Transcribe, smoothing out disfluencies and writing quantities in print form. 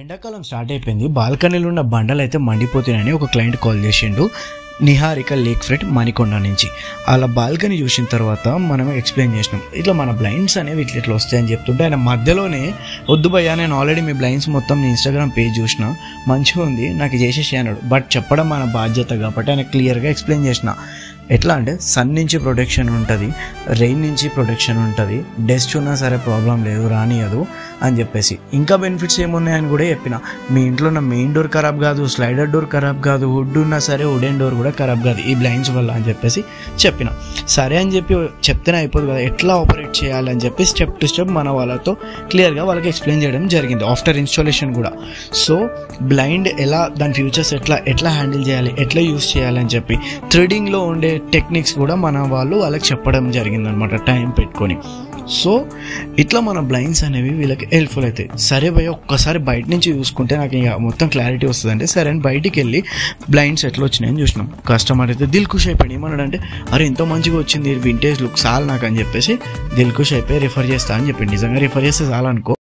ఎండాకాలం స్టార్ట్ అయిపోయింది. బాల్కనీలో ఉన్న బండలు అయితే మండిపోతున్నాయని ఒక క్లయింట్ కాల్ చేసిండు, నిహారిక లేక్ ఫ్రంట్ మణికొండ నుంచి. అలా బాల్కనీ చూసిన తర్వాత మనం ఎక్స్ప్లెయిన్ చేసినాం, ఇట్లా మన బ్లైండ్స్ అనేవి ఇట్లా వస్తాయని చెప్తుంటే ఆయన మధ్యలోనే వద్దు భయ్యా, నేను ఆల్రెడీ మీ బ్లైండ్స్ మొత్తం నీ ఇన్స్టాగ్రామ్ పేజ్ చూసిన, మంచిగా ఉంది, నాకు చేసేసి అన్నాడు. బట్ చెప్పడం మన బాధ్యత కాబట్టి ఆయన క్లియర్గా ఎక్స్ప్లెయిన్ చేసిన. ఎట్లా అంటే సన్ నుంచి ప్రొటెక్షన్ ఉంటుంది, రెయిన్ నుంచి ప్రొటెక్షన్ ఉంటుంది, డస్ట్ ఉన్నా సరే ప్రాబ్లం లేదు, రానియదు అని చెప్పేసి. ఇంకా బెనిఫిట్స్ ఏమున్నాయని కూడా చెప్పిన. మీ ఇంట్లో ఉన్న మెయిన్ డోర్ ఖరాబ్ కాదు, స్లైడర్ డోర్ ఖరాబ్ కాదు, వుడ్ ఉన్నా సరే వుడెన్ డోర్ కూడా ఖరాబ్ కాదు ఈ బ్లైండ్స్ వల్ల అని చెప్పేసి చెప్పిన. సరే అని చెప్పి చెప్తేనే అయిపోదు కదా, ఎట్లా ఆపరేట్ చేయాలని చెప్పి స్టెప్ టు స్టెప్ మన వాళ్ళతో క్లియర్గా వాళ్ళకి ఎక్స్ప్లెయిన్ చేయడం జరిగింది ఆఫ్టర్ ఇన్స్టాలేషన్ కూడా. సో బ్లైండ్ ఎలా, దాని ఫ్యూచర్స్ ఎట్లా హ్యాండిల్ చేయాలి, ఎట్లా యూస్ చేయాలని చెప్పి థ్రెడింగ్లో ఉండే టెక్నిక్స్ కూడా మన వాళ్ళు వాళ్ళకి చెప్పడం జరిగింది అనమాట, టైం పెట్టుకొని. సో ఇట్లా మన బ్లైండ్స్ అనేవి వీళ్ళకి హెల్ప్ఫుల్ అవుతాయి. సరే భయ్య, ఒక్కసారి బయట నుంచి చూసుకుంటే నాకు ఇంకా మొత్తం క్లారిటీ వస్తుంది అంటే సరే అని బయటికి వెళ్ళి బ్లైండ్స్ ఎట్లా వచ్చినాయని చూసినాం. కస్టమర్ అయితే దిల్ ఖుష్ అయిపోయి ఏమన్నాడంటే, అరే ఎంతో మంచిగా వచ్చింది, వింటేజ్ లుక్ చాలు నాకు అని చెప్పేసి దిల్ ఖుష్ అయిపోయి రిఫర్ చేస్తా అని చెప్పింది. నిజంగా రిఫర్ చేస్తే చాలనుకో,